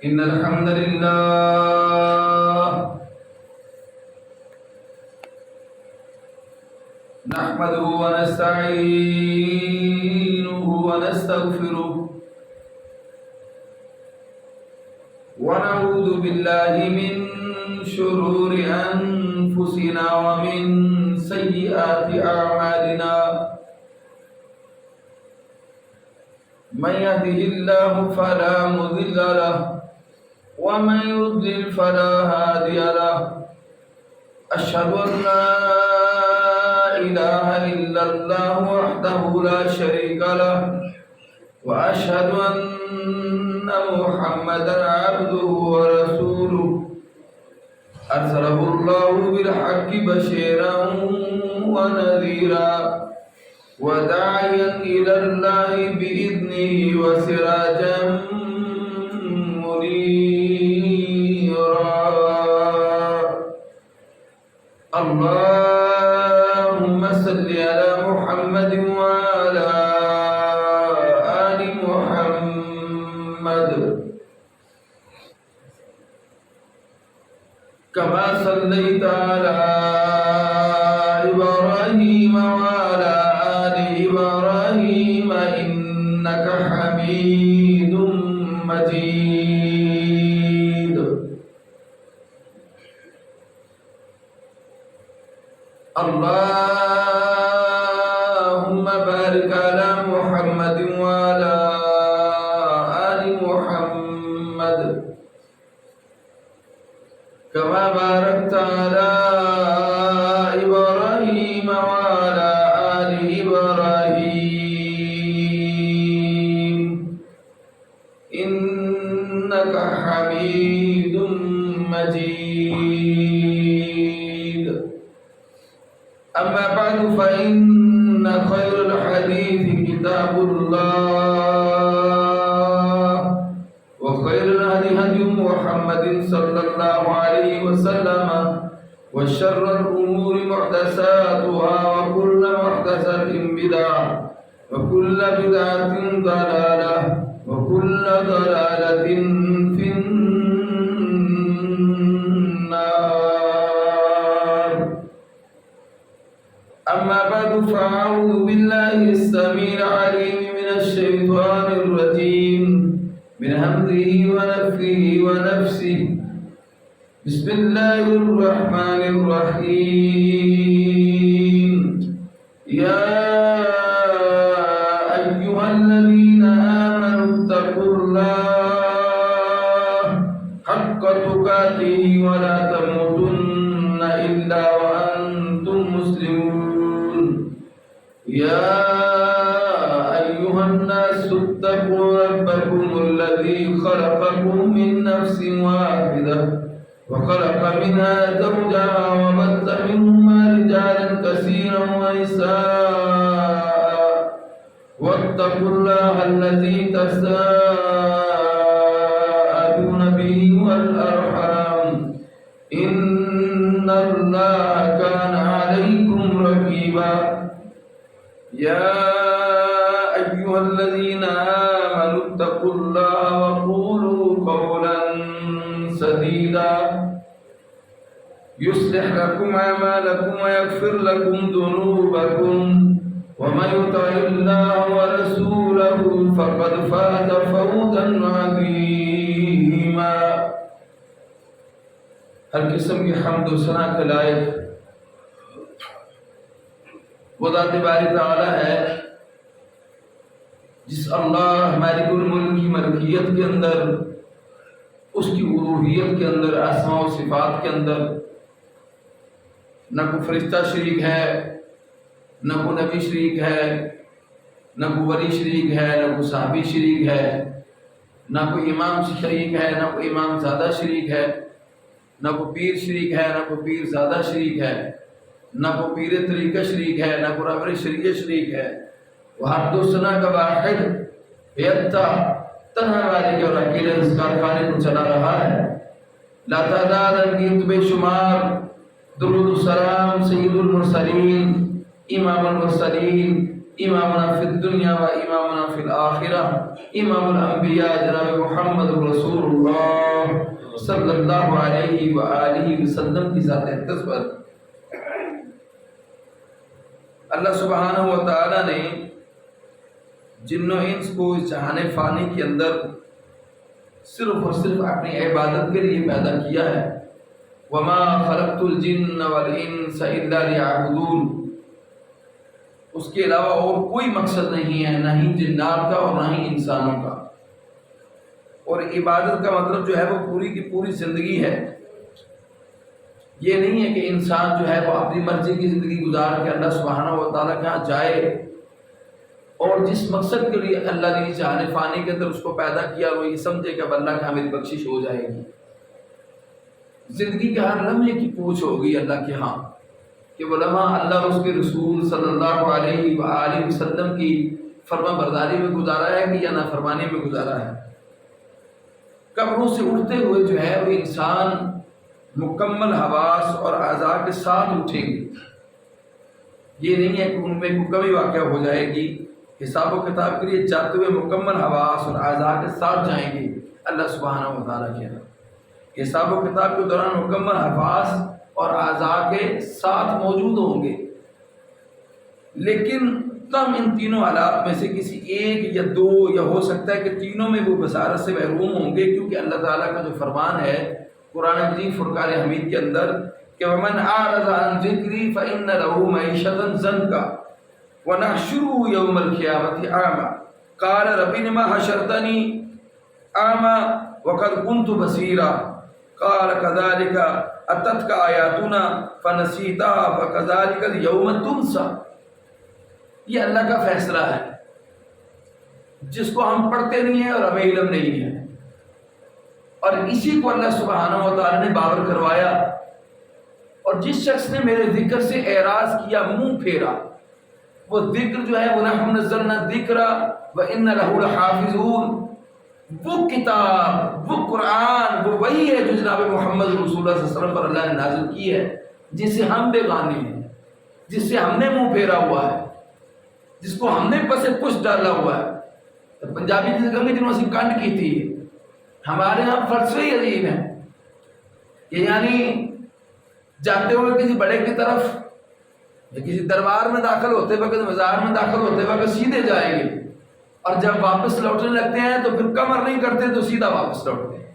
إن الحمد لله نحمده ونستعينه ونستغفره ونعوذ بالله من شرور أنفسنا ومن سيئات أعمالنا من يهده الله فلا مضل له ومن يضلل فلا هادي له أشهد أن لا إله إلا الله وحده لا شريك له وأشهد أن محمدا عبده ورسوله أرسله الله بالحق بشيرا ونذيرا وداعيا إلى الله بإذنه وسراجا منيرا اللهم صل على محمد وعلى آل محمد كما صليت على إبراهيم وعلى آل إبراهيم إنك حميد مجيد اللهم بارك على محمد وعلى آل محمد كما باركت على إبراهيم وعلى آل إبراهيم إنك حميد مجيد أما بعد فإن خير الحديث كتاب الله وخير الهدي هدي محمد صلى الله عليه وسلم وشر الأمور محدثاتها وكل محدثة بدعة وكل بدعة ضلالة وكل ضلالة في النار أما بعد فأعوذ بالله السميع العليم من الشيطان الرجيم من همزه ونفخه ونفسه بسم الله الرحمن الرحيم يا أيها الذين آمنوا اتقوا الله حق تقاته ولا تموتن إلا وأنتم مسلمون يا أيها الناس اتقوا ربكم الذي خلقكم من نفس واحدة وخلق منها زوجها وبث منهما رجالا كثيرا ونساء واتقوا الله الذي تساءلون به والأرحام إن الله كان عليكم رقيبا يا أيها الذين آمنوا اتقوا الله وقولوا قولا سديدا يصلح لكم أعمالكم ويغفر لكم ذنوبكم ومن يطع الله ورسوله فقد فاز فوزا عظيما ہر قسم کی حمد و ثنا کے لائق وہ ذات باری تعالی ہے جس اللہ مالک الملک کی ملکیت کے اندر، اس کی الوہیت کے اندر، اسماء و صفات کے اندر نہ کوئی فرشتہ شریک ہے، نہ کوئی نبی شریک ہے، نہ کوئی ولی شریک ہے، نہ کوئی صحابی شریک ہے، نہ کوئی امام شریک ہے، نہ کوئی امام زادہ شریک ہے، نہ کوئی پیر شریک ہے، نہ کوئی پیر زادہ شریک ہے، نہ کوئی پیر طریقہ شریک ہے، نہ کوئی رہبر شریعہ شریک ہے۔ وہ حمد و ثنا کا واحد بیتا تنہا مالک اور اکیلے رزقار خانے کو چلا رہا ہے۔ لا تعداد انگیت بے شمار درود و سلام سید المرسلین امام المرسلین امامنا فی الدنیا و امامنا فی الآخرہ، امام الانبیاء جناب محمد رسول اللہ صلی اللہ علیہ وآلہ وسلم کی ذات اقدس پر اللہ سبحانہ و تعالی نے جن و انس کو اس جہان فانی کے اندر صرف اور صرف اپنی عبادت کے لیے پیدا کیا ہے۔ وما خلقت الجن والانس الا ليعبدون، اس کے علاوہ اور کوئی مقصد نہیں ہے، نہ ہی جنات کا اور نہ ہی انسانوں کا۔ اور عبادت کا مطلب جو ہے وہ پوری کی پوری زندگی ہے۔ یہ نہیں ہے کہ انسان جو ہے وہ اپنی مرضی کی زندگی گزار کے اللہ سبحانہ و تعالیٰ کے ہاں جائے اور جس مقصد کے لیے اللہ نے جہان فانی کے اندر اس کو پیدا کیا وہ یہ سمجھے کہ اب اللہ کا میری بخشش ہو جائے گی۔ زندگی کے ہر لمحے کی پوچھ ہوگی اللہ کے ہاں کہ وہ لمحہ اللہ اور اس کے رسول صلی اللہ علیہ وآلہ وسلم کی فرما برداری میں گزارا ہے کہ یا نافرمانی میں گزارا ہے۔ قبروں سے اٹھتے ہوئے جو ہے وہ انسان مکمل حواس اور اعضاء کے ساتھ اٹھیں گے۔ یہ نہیں ہے کہ ان میں کوئی کمی واقع ہو جائے گی، حساب و کتاب کے لیے جاتے ہوئے مکمل حواس اور اعضاء کے ساتھ جائیں گے اللہ سبحانہ و تعالیٰ کے یہاں۔ حساب و کتاب کے دوران مکمل حواس اور اعضاء کے ساتھ موجود ہوں گے، لیکن تم ان تینوں حالات میں سے کسی ایک یا دو یا ہو سکتا ہے کہ تینوں میں وہ بصارت سے محروم ہوں گے، کیونکہ اللہ تعالیٰ کا جو فرمان ہے قرآن مجید فرقان حمید کے اندر کہ وَمَنْ أَعْرَضَ عَنْ ذِكْرِي فَإِنَّ لَهُ مَعِيشَةً ضَنْكًا وَنَحْشُرُهُ يَوْمَ الْقِيَامَةِ أَعْمَى قَالَ رَبِّ لِمَ حَشَرْتَنِي أَعْمَى وَقَدْ كُنْتُ بَصِيرًا قَالَ كَذَلِكَ أَتَتْكَ آيَاتُنَا فَنَسِيتَهَا فَكَذَلِكَ الْيَوْمَ تُنْسَى۔ یہ اللہ کا فیصلہ ہے جس کو ہم پڑھتے نہیں ہیں اور ہمیں علم نہیں ہے، اور اسی کو اللہ سبحانہ و تعالی نے باور کروایا۔ اور جس شخص نے میرے ذکر سے اعراض کیا، منہ پھیرا، وہ ذکر جو ہے وَنَحْنُ نَزَّلْنَا الذِّكْرَ وَإِنَّ لَهُ لَحَافِظُونَ، وہ کتاب، وہ قرآن، وہ وہی ہے جو جناب محمد رسول اللہ صلی اللہ علیہ وسلم پر اللہ نے نازل کی ہے، جس سے ہم بیگانے ہیں، جس سے ہم نے منہ پھیرا ہوا ہے، جس کو ہم نے پس پش ڈالا ہوا ہے۔ پنجابی جس گنگے جنہوں سے کنڈ کی تھی، ہمارے ہاں فلسفے ہی عجیب ہیں کہ یعنی جاتے ہوئے کسی بڑے کی طرف یا کسی دربار میں داخل ہوتے وقت، مزار میں داخل ہوتے وقت سیدھے جائیں گے، اور جب واپس لوٹنے لگتے ہیں تو پھر کمر نہیں کرتے تو سیدھا واپس لوٹتے ہیں۔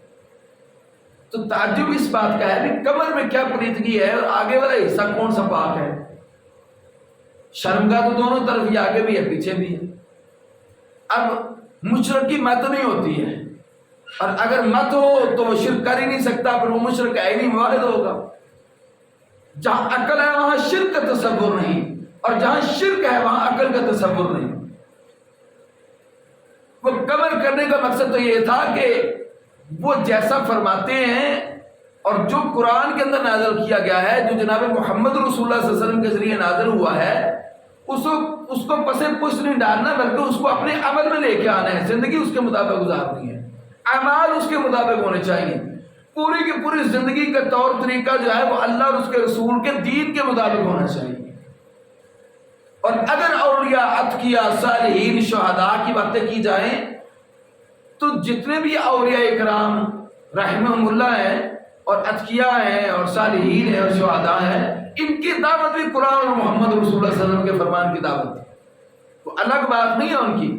تو تعجب اس بات کا ہے کہ کمر میں کیا پلیدگی ہے اور آگے والا حصہ کون سا پاک ہے؟ شرمگاہ تو دونوں طرف ہی، آگے بھی ہے پیچھے بھی ہے۔ اب مشرک کی مت نہیں ہوتی ہے، اور اگر مت ہو تو وہ شرک کر ہی نہیں سکتا، پھر وہ مشرک ہے ہی نہیں، موحد ہوگا۔ جہاں عقل ہے وہاں شرک کا تصور نہیں، اور جہاں شرک ہے وہاں عقل کا تصور نہیں۔ وہ کور کرنے کا مقصد تو یہ تھا کہ وہ جیسا فرماتے ہیں اور جو قرآن کے اندر نازل کیا گیا ہے، جو جناب محمد رسول اللہ صلی اللہ علیہ وسلم کے ذریعے نازل ہوا ہے، اس کو پس پش نہیں ڈالنا، بلکہ اس کو اپنے عمل میں لے کے آنا ہے، زندگی اس کے مطابق گزارنی ہے، اعمال اس کے مطابق ہونے چاہیے، پوری کی پوری زندگی کا طور طریقہ جو ہے وہ اللہ اور اس کے رسول کے دین کے مطابق ہونا چاہیے۔ اور اگر اولیاء، اتقیاء، صالحین، شہداء کی باتیں کی جائیں تو جتنے بھی اولیاء اکرام رحمہم اللہ ہیں اور اتقیاء ہیں اور صالحین ہیں اور شہداء ہیں، ان کی دعوت بھی قرآن اور محمد رسول اللہ صلی اللہ علیہ وسلم کے فرمان کی دعوت ہے، وہ الگ بات نہیں ہے ان کی۔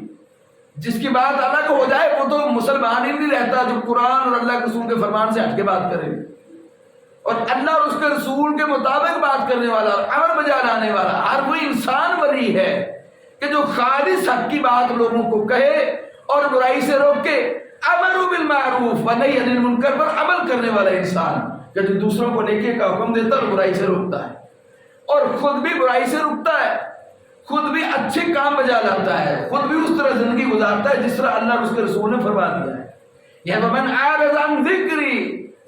جس کی بات الگ ہو جائے وہ تو مسلمان ہی نہیں رہتا جو قرآن اور اللہ کے رسول کے فرمان سے ہٹ کے بات کرے، اور اللہ اور اس کے رسول کے مطابق بات کرنے والا اور امر بجا لانے والا ہر وہ انسان ولی ہے کہ جو خالص حق کی بات لوگوں کو کہے اور برائی سے روکے، امر بالمعروف ونہی عن المنکر پر عمل کرنے والا انسان کہ جو دوسروں کو نیکی کا حکم دیتا اور برائی سے روکتا ہے، اور خود بھی برائی سے رکتا ہے، خود بھی اچھے کام بجا لاتا ہے، خود بھی اس طرح زندگی گزارتا ہے جس طرح اللہ اور اس کے رسول نے فرما دیا ہے۔ یہ وَمَنْ أَعْرَضَ عَنْ ذِكْرِي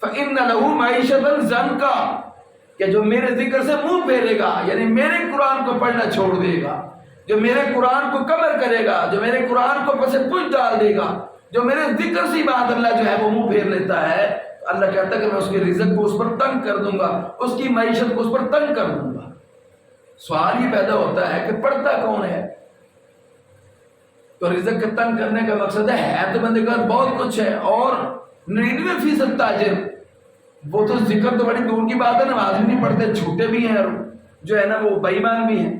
فَإِنَّ لَهُ مَعِيشَةً ضَنْكًا، کہ جو میرے ذکر سے منہ پھیرے گا، یعنی میرے قرآن کو پڑھنا چھوڑ دے گا، جو میرے قرآن کو کور کرے گا، جو میرے قرآن کو پس پش ڈال دے گا، جو میرے ذکر سے بات اللہ جو ہے وہ منہ پھیر لیتا ہے، اللہ کہتا ہے کہ میں اس کے رزق کو اس پر تنگ کر دوں گا، اس کی معیشت کو اس پر تنگ کر دوں گا۔ سوال یہ پیدا ہوتا ہے کہ پڑھتا کون ہے؟ تو رزق کا تنگ کرنے کا مقصد ہے تو بندے کا بہت کچھ ہے، اور 99% تاجر وہ تو ذکر تو بڑی دور کی بات ہے، نماز بھی نہیں پڑھتے، جھوٹے بھی ہیں، اور جو ہے نا وہ بے ایمان بھی ہیں،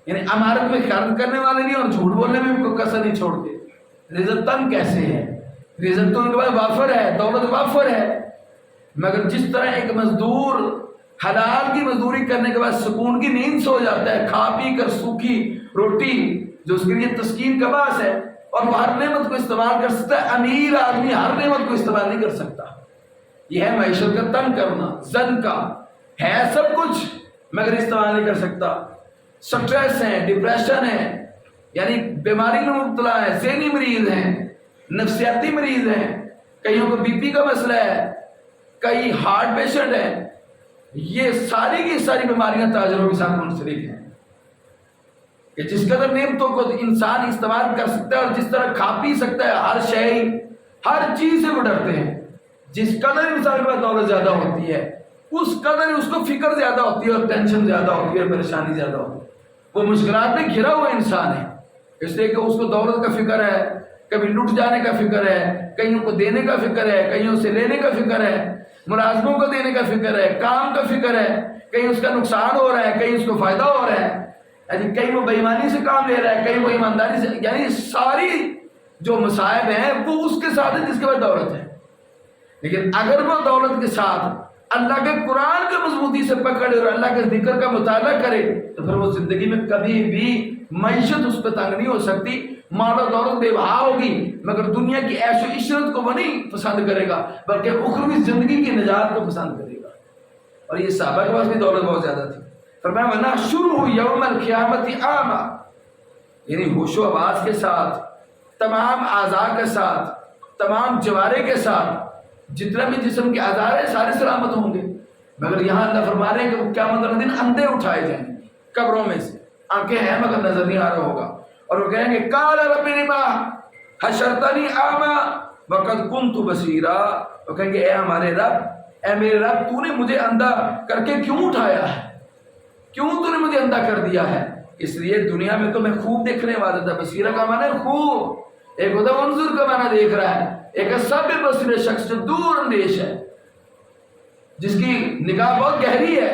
یعنی امانت میں خیانت کرنے والے نہیں اور جھوٹ بولنے میں بھی کوئی کسر نہیں چھوڑتے۔ رزق تنگ کیسے ہے؟ رزق تو ان کے پاس وافر ہے، دولت وافر ہے، مگر جس طرح ایک مزدور حلال کی مزدوری کرنے کے بعد سکون کی نیند سو جاتا ہے، کھا پی کر سوکھی روٹی جو اس کے لیے تسکین کا باعث ہے، اور وہ ہر نعمت کو استعمال کر سکتا ہے، امیر آدمی ہر نعمت کو استعمال نہیں کر سکتا۔ یہ ہے معیشت کا تنگ کرنا، زن کا ہے سب کچھ مگر استعمال نہیں کر سکتا۔ سٹریس ہے، ڈپریشن ہے، یعنی بیماری میں مبتلا ہے، ذہنی مریض ہیں، نفسیاتی مریض ہیں، کئیوں کو بی پی کا مسئلہ ہے، کئی ہارٹ پیشنٹ ہیں، یہ ساری کی ساری بیماریاں تاجروں کے ساتھ منسلک ہیں کہ جس قدر نعمتوں کو انسان استعمال کر سکتا ہے اور جس طرح کھا پی سکتا ہے، ہر شے ہر چیز سے وہ ڈرتے ہیں۔ جس قدر انسان کے پاس دولت زیادہ ہوتی ہے اس قدر اس کو فکر زیادہ ہوتی ہے اور ٹینشن زیادہ ہوتی ہے، پریشانی زیادہ ہوتی ہے، وہ مشکلات میں گھرا ہوا انسان ہے، اس لیے کہ اس کو دولت کا فکر ہے، کبھی لٹ جانے کا فکر ہے، کئیوں کو دینے کا فکر ہے، کئیوں سے لینے کا فکر ہے، ملازموں کو دینے کا فکر ہے، کام کا فکر ہے، کہیں اس کا نقصان ہو رہا ہے، کہیں اس کو فائدہ ہو رہا ہے، یعنی کہیں وہ بے ایمانی سے کام لے رہا ہے، کہیں وہ ایمانداری سے، یعنی ساری جو مصائب ہیں وہ اس کے ساتھ ہے جس کے بعد دولت ہے۔ لیکن اگر وہ دولت کے ساتھ اللہ کے قرآن کو مضبوطی سے پکڑے اور اللہ کے ذکر کا مطالعہ کرے تو پھر وہ زندگی میں کبھی بھی معیشت اس پہ تنگ نہیں ہو سکتی، مال و دولت بے بہا ہوگی مگر دنیا کی عیش و عشرت کو وہ نہیں پسند کرے گا بلکہ اخروی زندگی کی نجات کو پسند کرے گا۔ اور یہ صحابہ کے پاس بھی دولت بہت زیادہ تھی۔ فرمایا وَنَحْشُرُهُ يَوْمَ الْقِيَامَةِ أَعْمَى، یعنی ہوش و آواز کے ساتھ، تمام اعضاء کے ساتھ، تمام جوارے کے ساتھ، جتنا بھی جسم کے اعضاء ہیں سارے سلامت ہوں گے، مگر یہاں اللہ فرما رہے ہیں کہ وہ قیامت والے دن اندھے اٹھائے جائیں گے قبروں میں سے، آنکھیں ہیں مگر نظر نہیں آ رہا ہوگا، اور وہ کہیں گے قال رب لما حشرتنی اعمی وقد كنت بصیرا، وہ کہیں گے اے ہمارے رب، اے میرے رب، تو نے مجھے اندھا کر کے کیوں اٹھایا ہے، کیوں تو نے مجھے اندھا کر دیا ہے؟ اس لیے دنیا میں تو میں خوب دیکھنے والا تھا، بصیرہ کا معنی خوب، ایک ہوتا ہے انظر کا معنی دیکھ رہا ہے، ایک سب بصیر شخص جو دور اندیش ہے، جس کی نگاہ بہت گہری ہے،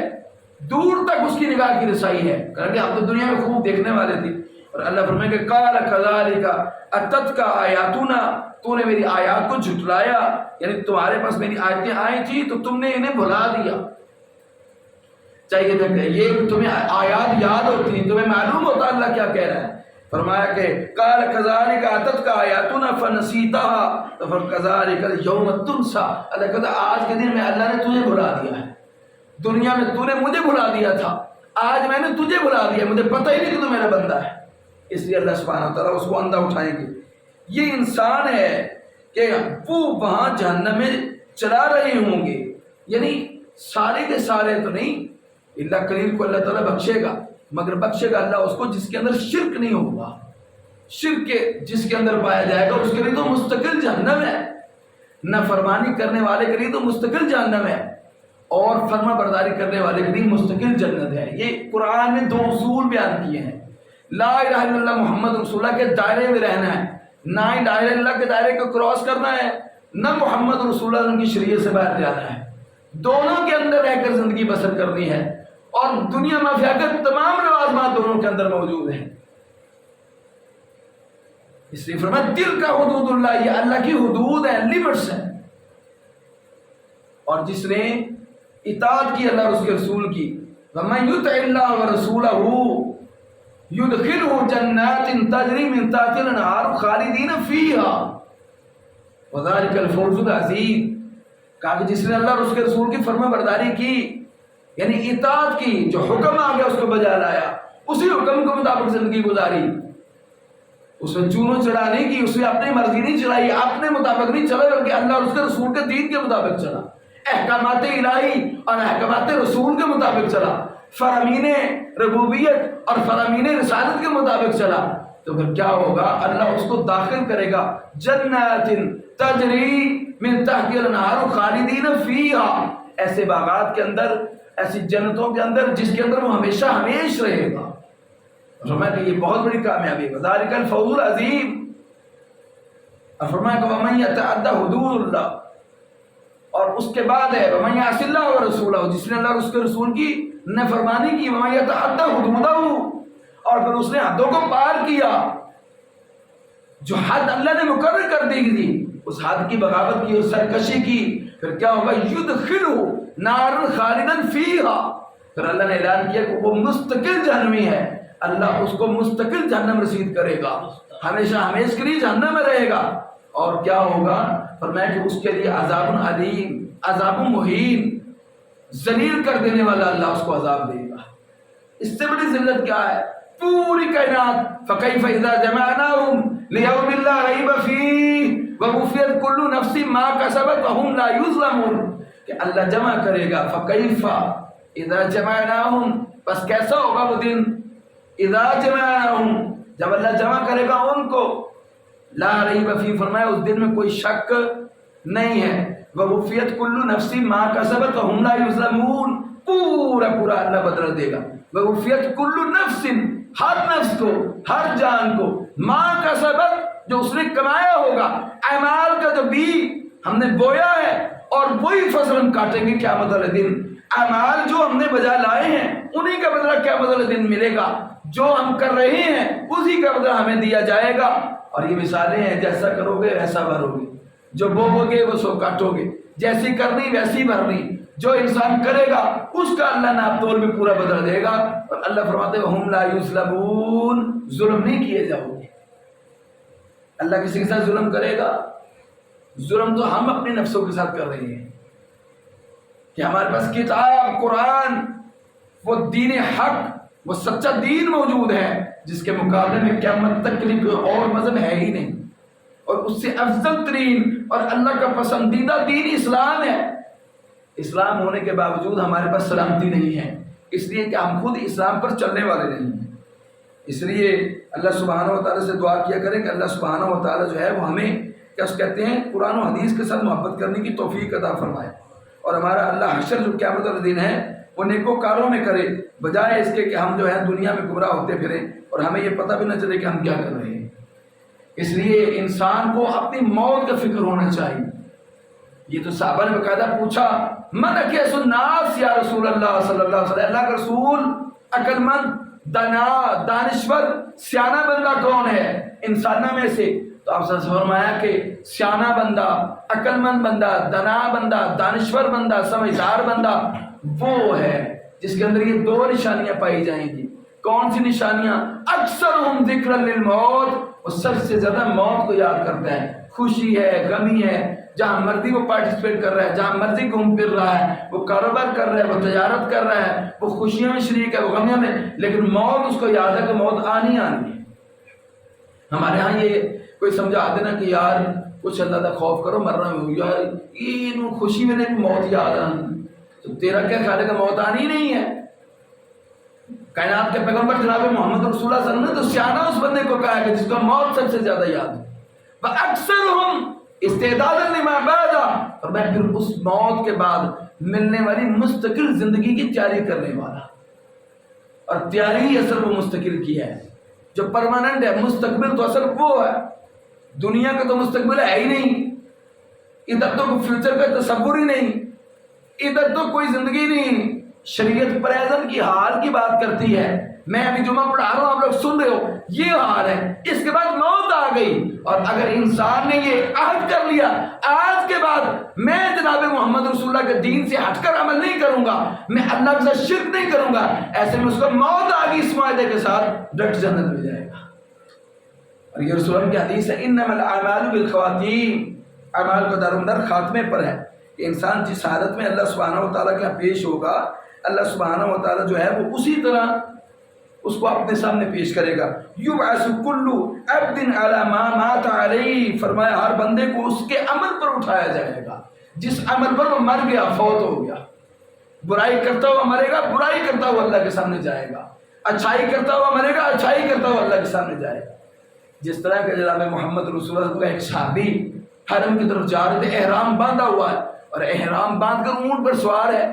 دور تک اس کی نگاہ کی رسائی ہے، کہ ہم تو دنیا میں خوب دیکھنے والے تھے۔ اور اللہ فرمائے کہ قال كذلك اتتك آیاتنا، تو نے میری آیات کو جھٹلایا، یعنی تمہارے پاس میری آیتیں آئی تھی تو تم نے انہیں بھلا دیا۔ چاہیے تھا کہ یہ تمہیں آیات یاد ہوتی ہیں، تمہیں معلوم ہوتا اللہ کیا کہہ رہا ہے۔ فرمایا کہ قال كذلك اتتك آیاتنا فنسیتها فكذلك اليوم تنسى، اللہ کہتا آج کے دن میں اللہ نے تجھے بھلا دیا ہے، دنیا میں تو نے مجھے بھلا دیا تھا، آج میں نے تجھے بھلا دیا، مجھے پتہ ہی نہیں کہ تو میرا بندہ ہے، اس لیے اللہ سبحانہ وتعالیٰ اس کو اندھا اٹھائیں گے۔ یہ انسان ہے کہ وہ وہاں جہنم میں چلا رہے ہوں گے، یعنی سارے کے سارے تو نہیں، اللہ قلیل کو اللہ تعالیٰ بخشے گا، مگر بخشے گا اللہ اس کو جس کے اندر شرک نہیں ہوگا، شرک کے جس کے اندر پایا جائے گا اس کے لیے تو مستقل جہنم ہے، نہ فرمانی کرنے والے کے لیے تو مستقل جہنم ہے، اور فرما برداری کرنے والے کے لیے مستقل جنت ہے۔ یہ قرآن نے دو اصول بیان کیے ہیں، لا الہ الا اللہ محمد رسول اللہ کے دائرے میں رہنا ہے، نہ ہی لا الہ الا اللہ کے دائرے کو کراس کرنا ہے، نہ محمد رسول اللہ ان کی شریعت سے باہر جانا ہے، دونوں کے اندر رہ کر زندگی بسر کرنی ہے، اور دنیا میں فیاقت تمام لوازمات دونوں کے اندر موجود ہیں۔ اس لیے فرمایا دل کا حدود اللہ، یہ اللہ کی حدود ہیں، لیمٹس ہیں، اور جس نے اطاعت کی اللہ اور اس کے رسول کی، وَمَن يُطِعِ اللَّهَ وَرَسُولَهُ يُدْخِلْهُ جَنَّاتٍ تَجْرِي مِن تَحْتِهَا الْأَنْهَارُ خَالِدِينَ فِيهَا وَذَلِكَ الْفَوْزُ الْعَظِيمُ، کہا کہ جس نے اللہ اور اس کے رسول کی فرما برداری کی، یعنی اطاعت کی، جو حکم آ گیا اس کو بجا لایا، اسی حکم کے مطابق زندگی گزاری، اس میں چونوں چڑھا نہیں کی، اس میں اپنی مرضی نہیں چلائی، اپنے مطابق نہیں چلا بلکہ اللہ اور اس کے رسول کے دین کے مطابق چلا، احکامات الہی اور احکامات رسول کے مطابق چلا، فرامین ربوبیت اور فرامین رسالت کے مطابق چلا، تو پھر کیا ہوگا؟ اللہ اس کو داخل کرے گا جنات تجری من تحتها الانہار خالدین فیہا، ایسے باغات کے اندر، ایسی جنتوں کے اندر جس کے اندر وہ ہمیشہ ہمیش رہے گا۔ فرمایا کہ یہ بہت بڑی کامیابی ہے، ذالک الفوز العظیم۔ اور فرمایا کہ ومن یتعدی حدود اللہ، اور اس کے بعد ہے ومن یعص اللہ ورسولہ، جس نے اللہ اور اس کے رسول کی نافرمانی کی، ومن یتعدی حدودہ، اور پھر اس نے حدوں کو پار کیا، جو حد اللہ نے مقرر کر دی تھی اس حد کی بغاوت کی اور سرکشی کی، پھر کیا ہوگا؟ یدخلہ نارا خالدا فیہا، پھر اللہ نے اعلان کیا کہ وہ مستقل جہنمی ہے، اللہ اس کو مستقل جہنم رسید کرے گا، ہمیشہ ہمیشہ کے لیے جہنم میں رہے گا۔ اور کیا ہوگا؟ فرمایا کہ اس کے لیے عذاب علیم، عذاب مہین، ذلیل کر دینے والا اللہ اس کو عذاب دے گا۔ اس سے بڑی ذلت کیا ہے؟ پوری کائنات، فکیف اذا جمعناہم لیوم لا ریب فیہ ووفیت کل نفس ما کسبت وہم لا یظلمون، کہ اللہ جمع کرے گا، فکیف اذا جمعناہم، بس کیسا ہوگا وہ دن؟ اذا جمعناہم، جب اللہ جمع کرے گا ان کو، لا ریب فیہ، فرمایا اس دن میں کوئی شک نہیں ہے، ووفیت کل نفس ما کسبت وہم لا یظلمون، پورا پورا اللہ بدلہ دے گا، ووفیت کل نفس، ہر نفس کو، ہر جان کو، ما کسبت، جو اس نے کمایا ہوگا، اعمال کا جو بی ہم نے بویا ہے، اور وہی فصل ہم کاٹیں گے قیامت والے دن۔ اعمال جو ہم نے بجا لائے ہیں انہی کا بدلہ قیامت والے دن ملے گا، جو ہم کر رہے ہیں اسی کا بدلہ ہمیں دیا جائے گا۔ اور یہ مثالیں ہیں، جیسا کرو گے ویسا بھرو گے، جو بو گے وہ سو کاٹو گے، جیسی کرنی ویسی بھرنی، جو انسان کرے گا اس کا اللہ ناپ تول میں پورا بدلہ دے گا۔ اور اللہ فرماتے ہیں وَهُمْ لَا يُظْلَمُونَ، ظلم نہیں کیے جاؤ گے۔ اللہ کسی کے ساتھ ظلم کرے گا؟ ظلم تو ہم اپنے نفسوں کے ساتھ کر رہے ہیں، کہ ہمارے پاس کتاب قرآن، وہ دین حق، وہ سچا دین موجود ہے، جس کے مقابلے میں قیامت تک کے لیے کوئی اور مذہب ہے ہی نہیں، اور اس سے افضل ترین اور اللہ کا پسندیدہ دین اسلام ہے۔ اسلام ہونے کے باوجود ہمارے پاس سلامتی نہیں ہے، اس لیے کہ ہم خود اسلام پر چلنے والے نہیں ہیں۔ اس لیے اللہ سبحانہ و تعالیٰ سے دعا کیا کریں کہ اللہ سبحانہ و تعالیٰ جو ہے وہ ہمیں کیا کہتے ہیں قرآن و حدیث کے ساتھ محبت کرنے کی توفیق عطا فرمائے، اور ہمارا اللہ حشر جو قیامت والے دن ہے وہ نیکوکاروں میں کرے، بجائے اس کے کہ ہم جو ہے دنیا میں گمراہ ہوتے پھریں اور ہمیں یہ پتہ بھی نہ چلے کہ ہم کیا کر رہے ہیں۔ اس لیے انسان کو اپنی موت کا فکر ہونا چاہیے۔ یہ تو صحابہ نے باقاعدہ پوچھا من اکیس الناس یا رسول اللہ صلی اللہ علیہ وسلم، اللہ کا رسول عقل مند، دانا، دانشور، سیانہ بندہ کون ہے انسانوں میں سے؟ تو آپ نے فرمایا کہ سیانہ بندہ، عقل مند بندہ، دانا بندہ، دانشور بندہ، سمجھدار بندہ وہ ہے جس کے اندر یہ دو نشانیاں پائی جائیں گی۔ کون سی نشانیاں؟ اکثرہم ذکر للموت، وہ سب سے زیادہ موت کو یاد کرتا ہے، خوشی ہے، غمی ہے، جہاں مرضی وہ پارٹیسپیٹ کر رہا ہے، جہاں مرضی گھوم پھر رہا ہے، وہ کاروبار کر رہا ہے، وہ تجارت کر رہا ہے، وہ خوشیوں میں شریک ہے، وہ غمیوں میں، لیکن موت اس کو یاد ہے کہ موت آنی آنی ہے۔ ہمارے ہاں یہ کوئی سمجھا دینا کہ یار کچھ اللہ کا خوف کرو، مرنا ہو یار، یہ خوشی میں نہیں موت یاد آنی، تو تیرا کیا خیال ہے کہ موت آنی نہیں ہے؟ کائنات کے پیغمبر جناب محمد رسول اللہ صلی اللہ علیہ وسلم نے تو سیانہ اس بندے کو کہا کہ جس کو موت سب سے زیادہ یاد ہے، وَأَكْثَرُهُمْ استعداد لما بعد، اور میں پھر اس موت کے بعد ملنے والی مستقل زندگی کی تیاری کرنے والا، اور تیاری اصل وہ مستقل کی ہے جو پرماننٹ ہے، مستقبل تو اصل وہ ہے، دنیا کا تو مستقبل ہے ہی نہیں، ادھر تو فیوچر کا تصور ہی نہیں، ادھر تو کوئی زندگی نہیں۔ شریعت پریزنٹ کی حال کی بات کرتی ہے، میں ابھی جمعہ پڑھا رہا ہوں، آپ لوگ سن رہے ہو، یہ حال ہے، اس کے بعد موت آ گئی، اور اگر انسان نے یہ عہد کر لیا آج کے بعد میں جناب محمد رسول اللہ کے دین سے ہٹ کر عمل نہیں کروں گا، میں اللہ کے ساتھ شرک نہیں کروں گا، ایسے میں اس کو موت آ گئی اس معاہدے کے ساتھ، ڈٹ جنت میں جائے گا۔ اور یہ رسول اللہ کی حدیث ہے انما الاعمال بالخواتیم، اعمال کا دارومدار خاتمے پر ہے، کہ انسان جس حالت میں اللہ سبحانہ و تعالیٰ کا پیش ہوگا، اللہ سبحانہ و تعالیٰ جو ہے وہ اسی طرح اس کو اپنے سامنے پیش کرے گا۔ یبعث کل عبد علی ما مات علیہ، فرمایا ہر بندے کو اس کے عمل پر اٹھایا جائے گا جس عمل پر وہ مر گیا، فوت ہو گیا۔ برائی کرتا ہوا مرے گا، برائی کرتا ہوا اللہ کے سامنے جائے گا، اچھائی کرتا ہوا مرے گا، اچھائی کرتا ہوا اللہ کے سامنے جائے گا۔ جس طرح کہ جناب محمد رسول اللہ کا ایک صحابی حرم کی طرف جا رہے تھے، احرام باندھا ہوا ہے، اور احرام باندھ کر اونٹ پر سوار ہے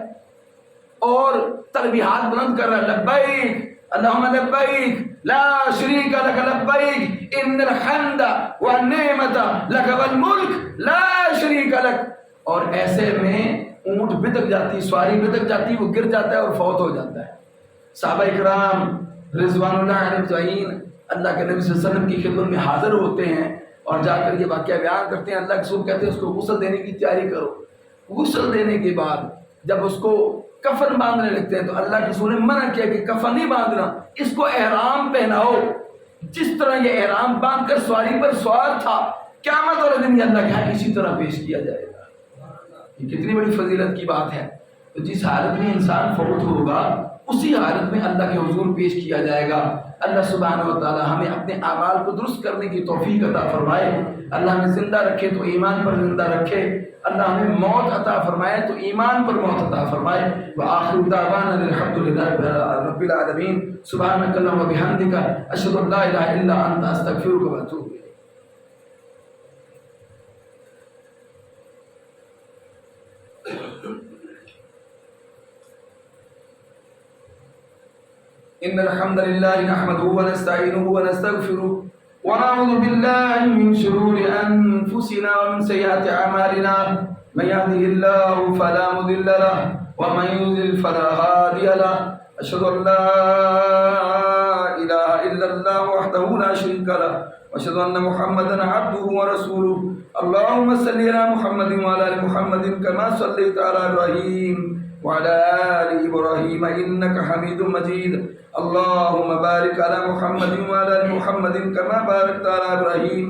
اور تلبیحات بلند کر رہا ہے، لبیک اللہم لبیک لا شریک لک لبیک ان الحمد والنعمت لک والملک لا شریک لک. اور ایسے میں اونٹ بتک جاتی، سواری بتک جاتی، وہ گر جاتا ہے اور فوت ہو جاتا ہے. صحابہ اکرام رضوان اللہ علیہ اجمعین اللہ کے نبی صلی اللہ علیہ وسلم کی خدمت میں حاضر ہوتے ہیں اور جا کر یہ واقعہ بیان کرتے ہیں. اللہ کے رسول کہتے ہیں اس کو غسل دینے کی تیاری کرو. غسل دینے کے بعد جب اس کو کفن باندھنے لگتے ہیں تو اللہ کے رسول نے منع کیا کہ کفن نہیں باندھنا، اس کو احرام پہناؤ. جس طرح یہ احرام باندھ کر سواری پر سوار تھا، قیامت والے دن یہ اللہ کے ہاں اسی طرح پیش کیا جائے گا. یہ کتنی بڑی فضیلت کی بات ہے. تو جس حالت میں انسان فوت ہوگا اسی حالت میں اللہ کے حضور پیش کیا جائے گا. اللہ سبحانہ و تعالی ہمیں اپنے اعمال کو درست کرنے کی توفیق عطا فرمائے. اللہ ہمیں زندہ رکھے تو ایمان پر زندہ رکھے. اللہ ہمیں موت عطا فرمائے تو ایمان پر موت عطا فرمائے. وآخر دعوانا الحمدللہ رب العالمین. سبحانک اللہم و بحمدک اشہد ان لا الہ الا انت استغفرک و اتوب الیک. إن الحمد لله نحمده ونستعينه ونستغفره ونعوذ بالله من شرور أنفسنا ومن سيئات أعمالنا. من يهده الله فلا مضل له ومن يضلل فلا هادي له. أشهد أن لا إله إلا الله وحده لا شريك له وأشهد أن محمدا عبده ورسوله. اللهم صل على محمد وعلى آل محمد كما صليت على إبراهيم وعلى آل إبراهيم إنك حميد مجيد. اللهم بارك على محمد وعلى آل محمد كما باركت على إبراهيم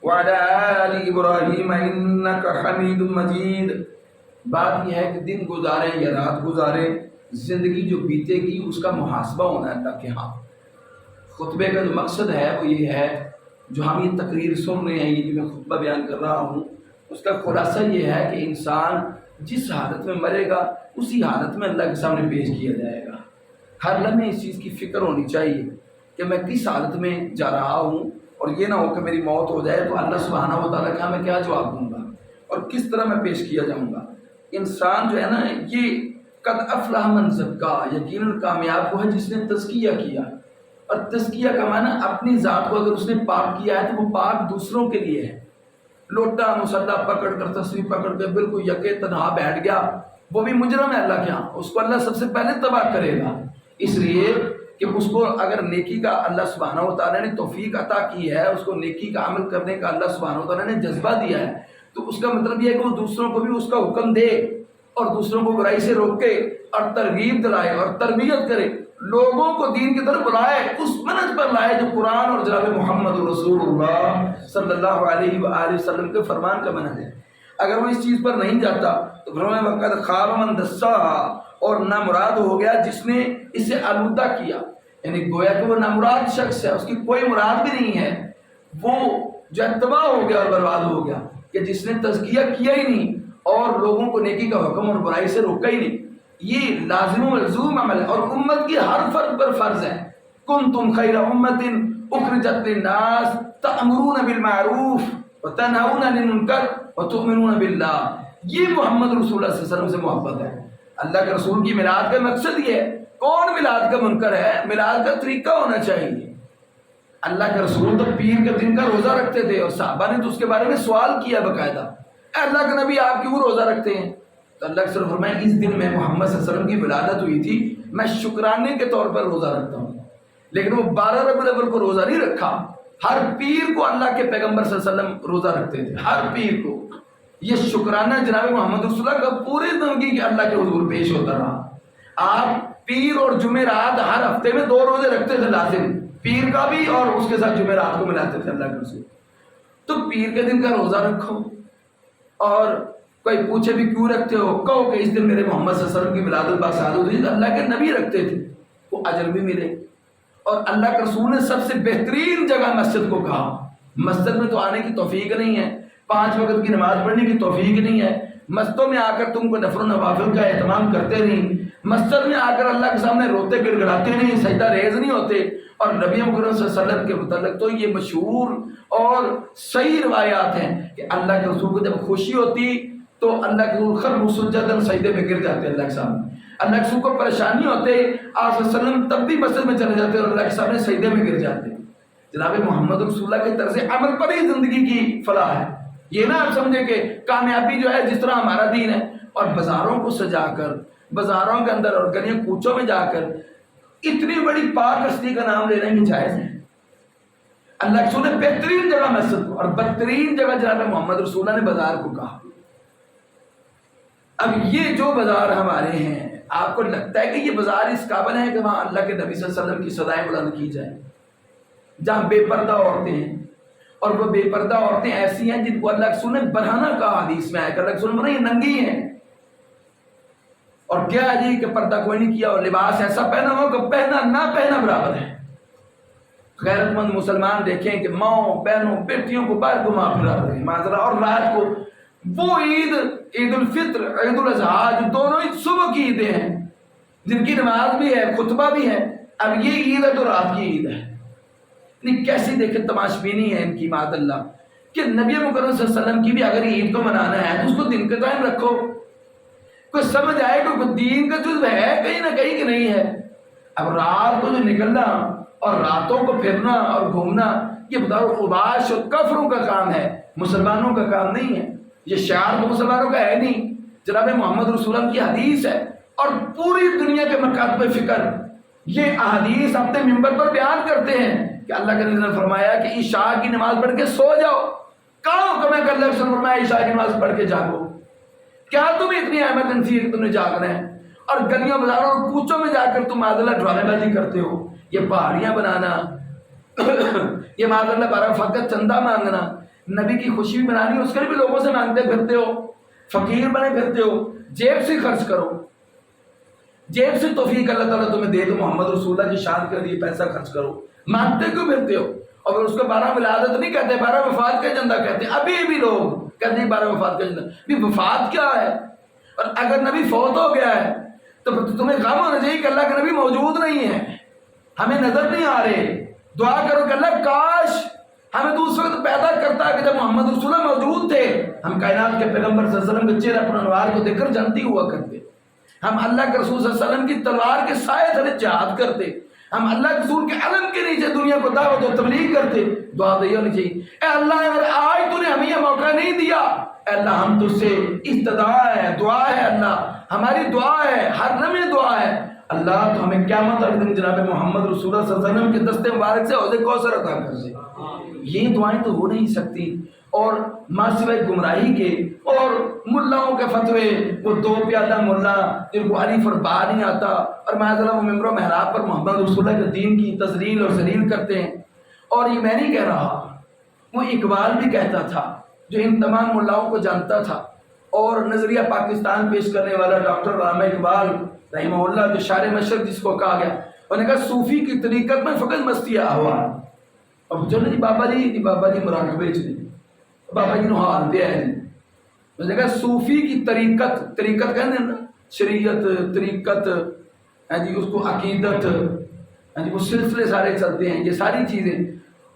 وعلى آل إبراهيم إنك حميد مجيد. بات یہ ہے کہ دن گزارے یا رات گزارے، زندگی جو بیتے گی اس کا محاسبہ ہونا ہے اللہ کے ہاں. خطبے کا جو مقصد ہے وہ یہ ہے، جو ہم یہ تقریر سن رہے ہیں، یہ جو میں خطبہ بیان کر رہا ہوں، اس کا خلاصہ یہ ہے کہ انسان جس حالت میں مرے گا اسی حالت میں اللہ کے سامنے پیش کیا جائے گا. ہر لمحے اس چیز کی فکر ہونی چاہیے کہ میں کس حالت میں جا رہا ہوں، اور یہ نہ ہو کہ میری موت ہو جائے تو اللہ سبحانہ و تعالیٰ کا میں کیا جواب دوں گا اور کس طرح میں پیش کیا جاؤں گا. انسان جو ہے نا، یہ قد افلح من زکا، یقیناً کامیاب وہ ہے جس نے تزکیہ کیا. اور تزکیہ کا معنی اپنی ذات کو اگر اس نے پاک کیا ہے تو وہ پاک دوسروں کے لیے ہے. لوٹا مسلح پکڑ کر تصویر پکڑ کر بالکل یکے تنہا بیٹھ گیا، وہ بھی مجرم ہے اللہ کے ہاں، اس کو اللہ سب سے پہلے تباہ کرے گا. اس لیے کہ اس کو اگر نیکی کا اللہ سبحانہ و تعالیٰ نے توفیق عطا کی ہے، اس کو نیکی کا عمل کرنے کا اللہ سبحانہ و تعالیٰ نے جذبہ دیا ہے، تو اس کا مطلب یہ ہے کہ وہ دوسروں کو بھی اس کا حکم دے اور دوسروں کو برائی سے روکے اور ترغیب دلائے اور تربیت کرے، لوگوں کو دین کی طرف بلائے، اس منہج پر لائے جو قرآن اور جناب محمد رسول اللہ صلی اللہ علیہ وآلہ وسلم کے فرمان کا منہج ہے. اگر وہ اس چیز پر نہیں جاتا تو فرمایا وقد خاب من دساہا، اور نامراد ہو گیا جس نے اسے آلودہ کیا. یعنی گویا کہ وہ نامراد شخص ہے، اس کی کوئی مراد بھی نہیں ہے، وہ جو تباہ ہو گیا اور برباد ہو گیا کہ جس نے تزکیہ کیا ہی نہیں اور لوگوں کو نیکی کا حکم اور برائی سے روکا ہی نہیں. یہ لازم و ملزوم عمل ہے اور امت کی ہر فرد پر فرض ہے. کنتم خیر امت اخرجت للناس تأمرون بالمعروف وتنہون عن المنکر وتؤمنون باللہ. یہ محمد رسول اللہ صلی اللہ علیہ وسلم سے محبت ہے. اللہ کے رسول کی میلاد کا مقصد یہ ہے. کون میلاد کا منکر ہے؟ میلاد کا طریقہ ہونا چاہیے. اللہ کے رسول تو پیر کے دن کا روزہ رکھتے تھے اور صحابہ نے تو اس کے بارے میں سوال کیا باقاعدہ، اے اللہ کے نبی آپ کیوں روزہ رکھتے ہیں؟ تو اللہ کے رسول فرمایا اس دن میں محمد صلی اللہ علیہ وسلم کی ولادت ہوئی تھی، میں شکرانے کے طور پر روزہ رکھتا ہوں. لیکن وہ 12 ربیع الاول کو روزہ نہیں رکھا. ہر پیر کو اللہ کے پیغمبر صلی اللہ علیہ وسلم روزہ رکھتے تھے، ہر پیر کو. یہ شکرانہ جناب محمد رسول اللہ کا پورے زندگی کے اللہ کے حضور پیش ہوتا رہا. آپ پیر اور جمعرات ہر ہفتے میں 2 روزے رکھتے تھے لازم، پیر کا بھی اور اس کے ساتھ جمعرات کو ملاتے تھے اللہ کے رسول. تو پیر کے دن کا روزہ رکھو، اور کوئی پوچھے بھی کیوں رکھتے ہو، کہو کہ اس دن میرے محمد صلی اللہ علیہ وسلم کی ولادت باسعادت ہوئی، اللہ کے نبی رکھتے تھے، وہ اجر بھی ملے. اور اللہ کے رسول نے سب سے بہترین جگہ مسجد کو کہا. مسجد میں تو آنے کی توفیق نہیں ہے، 5 وقت کی نماز پڑھنے کی توفیق نہیں ہے، مسجدوں میں آ کر تم کو نفل و نوافل کا اہتمام کرتے نہیں، مسجد میں آ کر اللہ کے سامنے روتے گڑ گڑاتے نہیں، سجدہ ریز نہیں ہوتے. اور نبی مکرم صلی اللہ علیہ وسلم کے متعلق تو یہ مشہور اور صحیح روایات ہیں کہ اللہ کے رسول کو جب خوشی ہوتی تو اللہ کے رسول خر سجدن سجدے میں گر جاتے اللہ کے سامنے. اللہ کے رسول کو پریشانی ہوتے آپ صلی اللہ علیہ وسلم تب بھی مسجد میں چلے جاتے اور اللہ کے سامنے سجدے میں گر جاتے. جناب محمد رسول اللہ کے طرز عمل پر ہی زندگی کی فلاح ہے. یہ نہ آپ سمجھے کہ کامیابی جو ہے جس طرح ہمارا دین ہے اور بازاروں کو سجا کر بازاروں کے اندر اور گلیوں کوچوں میں جا کر اتنی بڑی پاک ہستی کا نام لینا بھی جائز ہے. اللہ کے رسول نے بہترین جگہ مسجد کو اور بدترین جگہ جناب محمد رسول اللہ نے بازار کو کہا. اب یہ جو بازار ہمارے ہیں آپ کو لگتا ہے کہ یہ بازار اس قابل ہے کہ وہاں اللہ کے نبی صلی اللہ علیہ وسلم کی صدائیں بلند کی جائیں، جہاں بے پردہ عورتیں ہیں اور وہ بے پردہ عورتیں ایسی ہیں جن کو اللہ کے رسول نے برہنہ کہا حدیث میں آیا کہ اللہ کے رسول نے یہ ننگی ہیں. اور کیا ہے جی کہ پردہ کوئی نہیں کیا اور لباس ایسا پہنا ہو کہ پہنا نہ پہنا برابر ہے. غیرت مند مسلمان دیکھیں کہ ماؤں بہنوں بیٹیوں کو باہر گھما پھرا رہے ہیں معذرہ، اور رات کو وہ عید الفطر عید الاضحیٰ جو دونوں عید صبح کی عیدیں ہیں جن کی نماز بھی ہے خطبہ بھی ہے، اب یہ عید ہے تو رات کی عید ہے. نہیں کیسی دیکھیں تماش بینی ہے ان کی معاذ اللہ کہ نبی مکرم صلی اللہ علیہ وسلم کی بھی اگر عید کو منانا ہے تو اس کو دن کے ٹائم رکھو. کوئی سمجھ آئے کہ دین کا جزو ہے کہیں نہ کہیں کہ نہیں ہے. اب رات کو جو نکلنا اور راتوں کو پھرنا اور گھومنا یہ بتاؤ اوباش اور کفروں کا کام ہے، مسلمانوں کا کام نہیں ہے. یہ شعار تو مسلمانوں کا ہے نہیں. جناب محمد رسول اللہ کی حدیث ہے اور پوری دنیا کے مکاتب فکر یہ احادیث اپنے ممبر پر بیان کرتے ہیں کہ اللہ کے نبی نے فرمایا کہ عشاء کی نماز پڑھ کے سو جاؤ. کہاں حکم ہے کہ اللہ نے فرمایا عشاء کی نماز پڑھ کے جاگو؟ کیا تمہیں اتنی ایمرجنسی ہے کہ تم نے جاگنا ہے اور گلیوں بازاروں اور کوچوں میں جا کر تم معذلہ ڈرامے بازی کرتے ہو؟ یہ پہاڑیاں بنانا یہ معذلہ بارہ فقط چندہ مانگنا، نبی کی خوشی بھی منانی اس کے لیے بھی لوگوں سے مانگتے پھرتے ہو، فقیر بنے پھرتے ہو. جیب سے خرچ کرو، جیب سے توفیق اللہ تعالیٰ تمہیں دے تو محمد رسول اللہ کی شان کے لیے پیسہ خرچ کرو. مانگتے کیوں پھرتے ہو؟ اور پھر اس کو 12 ولادت نہیں کہتے، 12 وفات کا ایجنڈا کہتے ہیں. ابھی بھی لوگ کہتے ہیں 12 وفات کا ایجنڈا. بھی وفات کیا ہے؟ اور اگر نبی فوت ہو گیا ہے تو تمہیں غم ہونا چاہیے کہ اللہ کا نبی موجود نہیں ہے، ہمیں نظر نہیں آ رہے. دعا کرو کہ اللہ کاش ہمیں تو اس وقت پیدا کرتا ہے کہ جب محمد رسول اللہ موجود تھے. ہم کائنات کے پیغمبر صلی اللہ علیہ وسلم کے چہرہ پر انوار کو دیکھ کر جنتی ہوا کرتے. ہم اللہ کے رسول صلی اللہ علیہ وسلم کی تلوار کے سائے تلے جہاد کرتے. ہم اللہ کے رسول کے علم کے نیچے دنیا کو دعوت و تبلیغ کرتے. دعا تو یہ ہونی چاہیے اے اللہ اگر آج تو نے ہمیں یہ موقع نہیں دیا، اے اللہ ہم تجھ سے استدعا ہے، دعا ہے، اللہ ہماری دعا ہے، ہر لمحے دعا ہے اللہ تو ہمیں قیامت والے دن جناب محمد رسول اللہ صلی اللہ علیہ وسلم کے دستے مبارک سے حوض کوثر عطا کر دے. یہ دعائیں تو ہو نہیں سکتی. اور ماں سوائے گمراہی کے اور ملاؤں کے فتوے، وہ 2 پیادہ ملا جن کو الف اور با نہیں آتا اور معذرہ وہ ممبر و محراب پر محمد رسول اللہ کے دین کی تذلیل اور ذلیل کرتے ہیں. اور یہ میں نہیں کہہ رہا، وہ اقبال بھی کہتا تھا جو ان تمام ملاؤں کو جانتا تھا. اور نظریہ پاکستان پیش کرنے والا ڈاکٹر علامہ اقبال رحمہ اللہ جو شار مشرق جس کو کہا گیا، انہوں نے کہا صوفی کی طریقت میں فقط مستی احوال. اب جو نہیں بابا جی مراقبے چ بابا جی نو حال پہ ہے جی. اس نے کہا صوفی کی طریقت کہتے ہیں نا، شریعت طریقت ہے جی، اس کو عقیدت ہے جی، وہ سلسلے سارے چلتے ہیں یہ ساری چیزیں.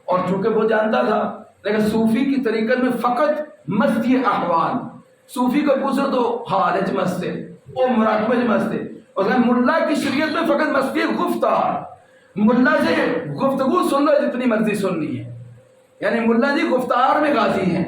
اور چونکہ وہ جانتا تھا لیکن صوفی کی طریقت میں فقط مستی احوال. صوفی کو پوچھو تو حال ہے مستے وہ مراقبے مستے. اور ملا کی شریعت میں فقط مستی گفتار. ملا سے گفتگو سن لو جتنی مرضی سننی ہے، یعنی ملا جی گفتار میں غازی ہیں،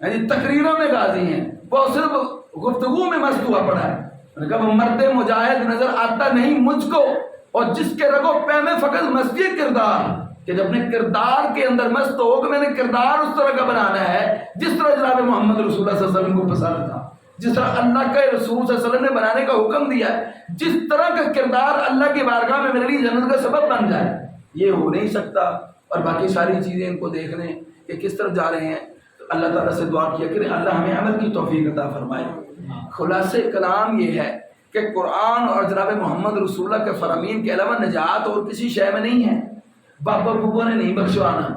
یعنی تقریروں میں غازی ہیں، وہ صرف گفتگو میں مست ہوا پڑا ہے. کب مرد مجاہد نظر آتا نہیں مجھ کو، اور جس کے رگو پہ میں فقط مستی کردار، کہ جب اپنے کردار کے اندر مست ہو کہ میں نے کردار اس طرح کا بنانا ہے جس طرح جناب محمد رسول اللہ صلی اللہ علیہ وسلم کو پسند تھا، جس طرح اللہ کے رسول صلی اللہ علیہ وسلم نے بنانے کا حکم دیا ہے، جس طرح کا کردار اللہ کی بارگاہ میں میرے لیے جنت کا سبب بن جائے. یہ ہو نہیں سکتا. اور باقی ساری چیزیں ان کو دیکھ لیں کہ کس طرف جا رہے ہیں. تو اللہ تعالیٰ سے دعا کیا کریں اللہ ہمیں عمل کی توفیق عطا فرمائے. خلاصہ کلام یہ ہے کہ قرآن اور جناب محمد رسول اللہ کے فرامین کے علاوہ نجات اور کسی شے میں نہیں ہے. بابا بوبو نے نہیں بخشوانا،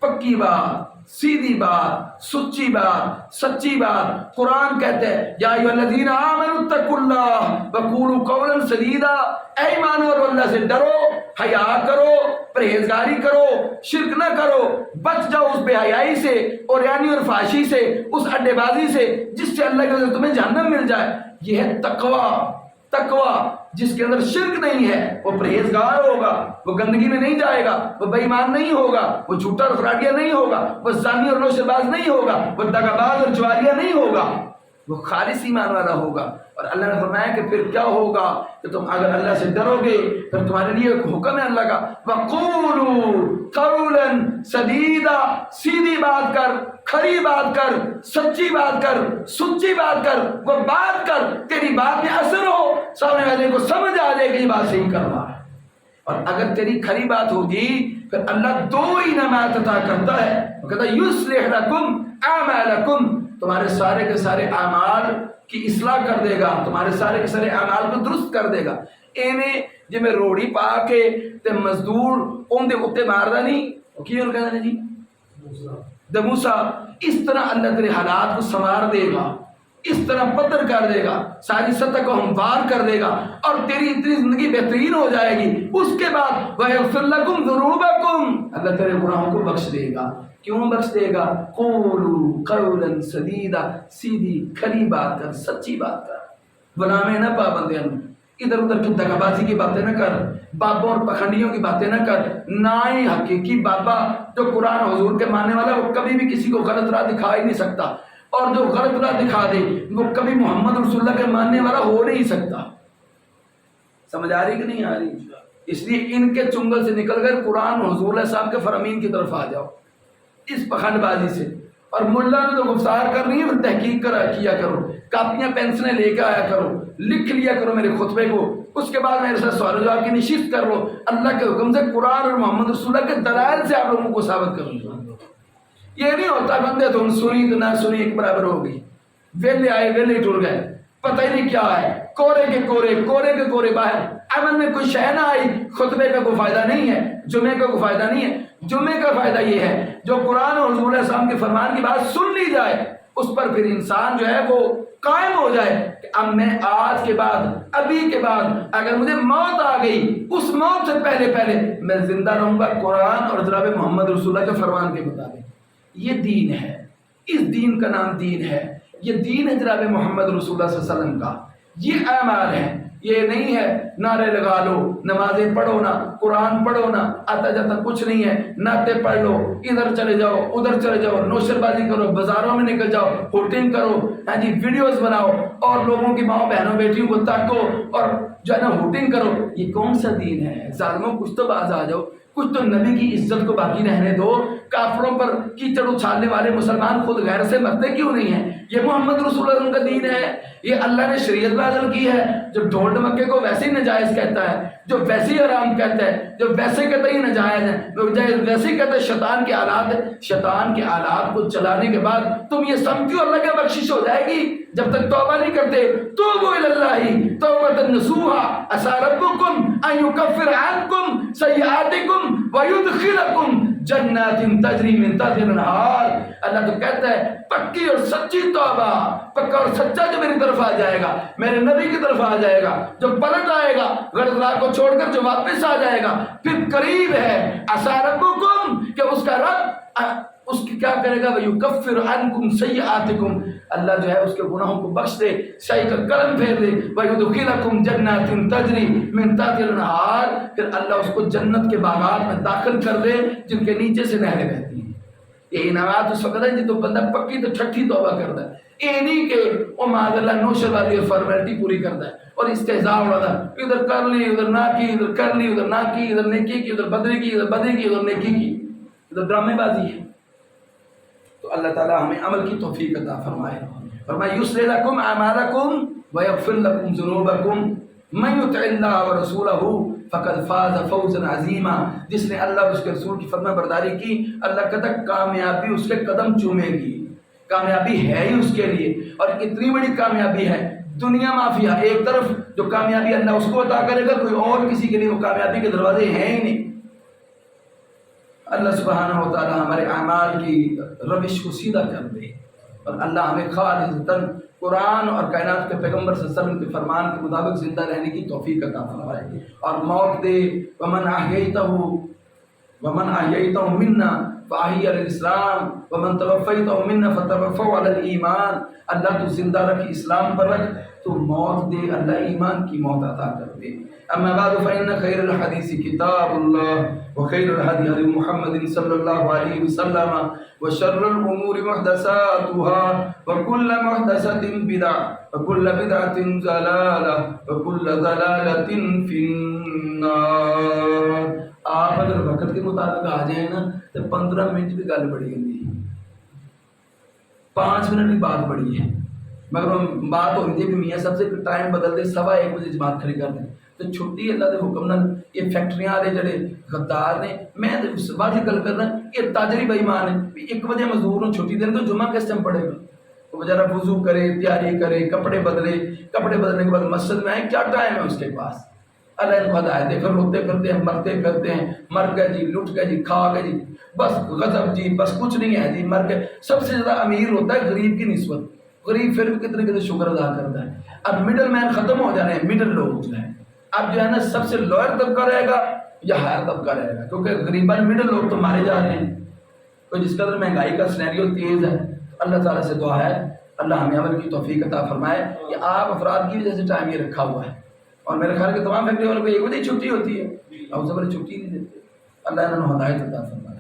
پکی بات. سیدھی بات، سچی بات، سچی بات۔ قرآن کہتے ہیں یا ایھا الذین آمنوا اتقوا اللہ وقولوا قولا سدیدا، اے ایمان والو اللہ سے ڈرو، حیا کرو، پرہیزگاری کرو، شرک نہ کرو، بچ جاؤ اس بے حیائی سے، اوریانی اور فحاشی سے، اس اڈے بازی سے جس سے اللہ کے وجہ سے تمہیں جہنم مل جائے۔ یہ ہے تقوی۔ تقوی جس کے اندر شرک نہیں ہے وہ پرہیزگار ہوگا، وہ گندگی میں نہیں جائے گا، وہ بے ایمان نہیں ہوگا، وہ جھوٹا اور فراڈیا نہیں ہوگا، وہ زانی اور نوشے باز نہیں ہوگا، وہ دغاباز اور جواریا نہیں ہوگا، وہ خالص ایمان والا ہوگا۔ اور اللہ نے فرمایا کہ پھر کیا ہوگا کہ تم اگر اللہ سے ڈرو گے پھر تمہارے لیے ایک حکم ہے اللہ کا، وَقُولُوا قَوْلًا سَدِيدًا، سیدھی بات کر، کھری بات کر، سچی بات کر، سچی بات کر، وہ بات کر تیری بات میں اثر ہو، سامنے والے کو سمجھ آ جائے کہ یہ بات صحیح کر رہا ہے۔ اور اگر تیری کھری بات ہوگی پھر اللہ دو انعامات عطا کرتا ہے، وہ کہتا ہے یصلح لکم اعمالکم، تمہارے سارے کے سارے اعمال کی اصلاح کر دے گا، تمہارے سارے کے سارے اعمال کو درست کر دے گا۔ ایویں جی میں روڑی پا کے تے مزدور اون دے اوتے ماردا نہیں، او کی ہو کہندے نے جی دموسا، اس طرح اللہ تیرے حالات کو سنوار دے گا، اس طرح پتھر کر دے گا، ساری سطح کو ہموار کر دے گا اور تیری اتنی زندگی بہترین ہو جائے گی۔ اس کے بعد وَيَغْفِرْ لَكُمْ ذُنُوبَكُمْ، اللہ تیرے گناہوں کو بخش دے گا۔ کیوں بخش دے گا؟ قولوا قولا سدیدا، سیدھی کھری بات کر، سچی بات کر، غلامیں نہ پابندیاں، ادھر ادھر کی دغابازی کی باتیں نہ کر، بابوں اور پکھنڈیوں کی باتیں نہ کر۔ نہ ہی حقیقی بابا جو قرآن حضور کے ماننے والا وہ کبھی بھی کسی کو غلط راہ دکھا ہی نہیں سکتا، اور جو غلط راہ دکھا دے وہ کبھی محمد رسول اللہ کے ماننے والا ہو نہیں سکتا۔ سمجھ آ رہی کہ نہیں آ رہی؟ اس لیے ان کے چنگل سے نکل کر قرآن حضور علیہ صاحب کے فرامین کی طرف آ جاؤ اس پخنڈ بازی سے۔ اور ملا نے تو گفتار کرنی ہے، پھر تحقیق کیا کرو، کاپیاں پینسلیں لے کے آیا کرو، لکھ لیا کرو میرے خطبے کو، اس کے بعد میرے ساتھ سوال و جواب کی نشست کر لو، اللہ کے حکم سے قرآن اور محمد رسول اللہ کے دلائل سے آپ لوگوں کو ثابت کروں گا۔ یہ نہیں ہوتا بندے تم سنی تو نہ سنی ایک برابر ہو گئی، ویلے آئے ویلے ٹر گئے، پتہ ہی نہیں کیا ہے، کورے کے کورے باہر، عمل میں کوئی شے نہ آئی، خطبے کا کوئی فائدہ نہیں ہے، جمعے کا کوئی فائدہ نہیں ہے۔ جمعے کا فائدہ یہ ہے جو قرآن اور حضور علیہ السلام کے فرمان کی بات سن لی جائے اس پر پھر انسان جو ہے وہ قائم ہو جائے کہ اب میں آج کے بعد، ابھی کے بعد اگر مجھے موت آ گئی، اس موت سے پہلے میں زندہ رہوں گا قرآن اور جناب محمد رسول اللہ کے فرمان کے مطابق۔ یہ دین ہے، اس دین کا نام دین ہے، یہ دین ہے جناب محمد رسول اللہ صلی اللہ علیہ وسلم کا، یہ اعمال ہے۔ یہ نہیں ہے نعرے لگا لو، نمازیں پڑھو نا، قرآن پڑھو نا، آتا جاتا کچھ نہیں ہے، نعتیں پڑھ لو، ادھر چلے جاؤ ادھر چلے جاؤ، نوشر بازی کرو، بازاروں میں نکل جاؤ، ہوٹنگ کرو، ہاں جی ویڈیوز بناؤ اور لوگوں کی ماؤں بہنوں بیٹیوں کو تاکو اور جو ہے نا ہوٹنگ کرو۔ یہ کون سا دین ہے؟ ظالموں کچھ تو باز آ جاؤ، کچھ تو نبی کی عزت کو باقی رہنے دو۔ کافروں پر کیچڑ اچھالنے والے مسلمان خود غیر سے مرتے کیوں نہیں ہیں؟ یہ محمد رسول اللہ کا دین ہے، یہ اللہ نے شریعت نازل کی ہے۔ جو ڈھول ڈمکے کو ویسے ہی نجائز کہتا ہے، جو ویسے ہی حرام کہتا ہے، جو ویسے کہتا ہی ناجائز ہے، ویسے ہی کہتا ہے شیطان کے آلات ہے۔ شیطان کے آلات کو چلانے کے بعد تم یہ سمجھو اللہ کی بخشش ہو جائے گی جب تک توبہ نہیں کرتے۔ توبوا الی اللہ توبۃ نصوحا عسیٰ ربکم ان یکفر عنکم سیئاتکم ویدخلکم جنات تجری من تحتہا الانہار۔ اللہ تو کہتا ہے پکی اور سچی توبہ، پکا اور سچا جو میری طرف آ جائے گا، میرے نبی کی طرف آ جائے گا، جو پلٹ آئے گا غلط راہ کو چھوڑ کر، جو واپس آ جائے گا، پھر قریب ہے عسیٰ ربکم کہ اس کا رب اس کی کیا کرے گا، وَيُكَفِّرْ عَنْكُمْ سَيِّئَاتِكُمْ، اللہ جو ہے اس کے گناہوں کو بخش دے، سیاہی کا قلم پھیر دے، وَيُدْخِلَكُمْ جَنَّاتٍ تَجْرِي مِن تَحْتِهَا الْأَنْهَارُ، پھر اللہ اس کو جنت کے باغات میں داخل کر دے جن کے نیچے سے نہریں بہتی ہیں۔ یہ انعامات اس وقت ہے جی تو بندہ پکی تو ٹھٹھی توبہ کرتا ہے، یہ نہیں کہ وہ معاذ اللہ نوشر والی فارمیلٹی پوری کرتا ہے اور استہزاء اڑاتا ہے، ادھر کر لی ادھر نہ کی، ادھر کر لی ادھر نہ کی، ادھر نیکی کی ادھر بدری کی، ادھر بدری کی ادھر نیکی کی، ادھر ڈرامے بازی ہے۔ تو اللہ تعالی ہمیں عمل کی توفیق عطا فرمائے۔ فرمایا یصلح لکم اعمالکم ویغفر لکم ذنوبکم من یطع اللہ ورسولہ فقد فاز فوزا عظیما، جس نے اللہ اور اس کے رسول کی فرما برداری کی اللہ کہتا ہے کامیابی اس کے قدم چومے گی، کامیابی ہے ہی اس کے لیے، اور اتنی بڑی کامیابی ہے دنیا مافیا ایک طرف، جو کامیابی اللہ اس کو عطا کرے گا، کوئی اور کسی کے لیے وہ کامیابی کے دروازے ہیں ہی نہیں۔ اللہ سبحانہ و تعالی ہمارے اعمال کی روش کو سیدھا کر دے، اور اللہ ہمیں خالصتاً قرآن اور کائنات کے پیغمبر صلی اللہ علیہ وسلم کے فرمان کے مطابق زندہ رہنے کی توفیق عطا فرمائے، اور موت دے ومن احییتہ منا فاحی علی الاسلام ومن توفیتہ منا فتوفوا علی الایمان، اللہ تو زندہ رکھ اسلام پر رکھ، تو موت دے اللہ ایمان کی موت عطا کر دے۔ اما بعد فإن خير الحديث كتاب الله وخير الهدي هدي محمد صلى الله عليه وسلم وشر الأمور محدثاتها وكل محدثة بدعة وكل بدعة ضلالة وكل ضلالة في النار۔ آپ اگر وقت کے مطابق آ جائیں نا تو 15 منٹ بھی گل بڑی ہوتی ہے، 5 منٹ بھی بات بڑی ہے، مگر بات ہو رہی تھی کہ میاں صاحب سے ٹائم بدل دے 1:15 بجے جماعت کھڑی کر دیں تو چھٹی اللہ دے حکم نال۔ یہ فیکٹریاں والے جڑے غدار نے، میں واضح گل کرنا، یہ تاجری بے ایمان ہے، 1 بجے مزدور نو چھٹی دیں تو جمعہ کس ٹائم پڑے گا؟ وہ بیچارہ وضو کرے، تیاری کرے، کپڑے بدلے، کپڑے بدلنے کے بعد مسجد میں آئے، کیا ٹائم ہے اس کے پاس؟ اللہ ان کو ہدایت دے، پھر روتے پھرتے ہیں، مرتے پھرتے ہیں، مر گئے جی، لٹ گئے جی، کھا گئے جی، بس غضب جی، بس کچھ نہیں ہے جی، مر گئے۔ سب سے زیادہ امیر ہوتا ہے غریب کی نسبت، غریب پھر بھی کتنے کتنے شکر ادا کرتا ہے۔ اب مڈل مین ختم ہو جانے ہیں، مڈل لوگ جو ہیں، اب جو ہے نا سب سے لوئر طبقہ رہے گا یا ہائر طبقہ رہے گا، کیونکہ غریبان مڈل لوگ تو مارے جا رہے ہیں۔ تو جس قدر مہنگائی کا سینیریو تیز ہے، اللہ تعالیٰ سے دعا ہے اللہ ہمیں عمل کی توفیق عطا فرمائے کہ آپ افراد کی وجہ سے ٹائم یہ رکھا ہوا ہے، اور میرے خیال کے تمام فیکٹری والوں کو 1 بجے چھٹی ہوتی ہے، اور اس سے بڑی چھٹی نہیں دیتے، اللہ انہوں نے ہدایت عطا فرمائے۔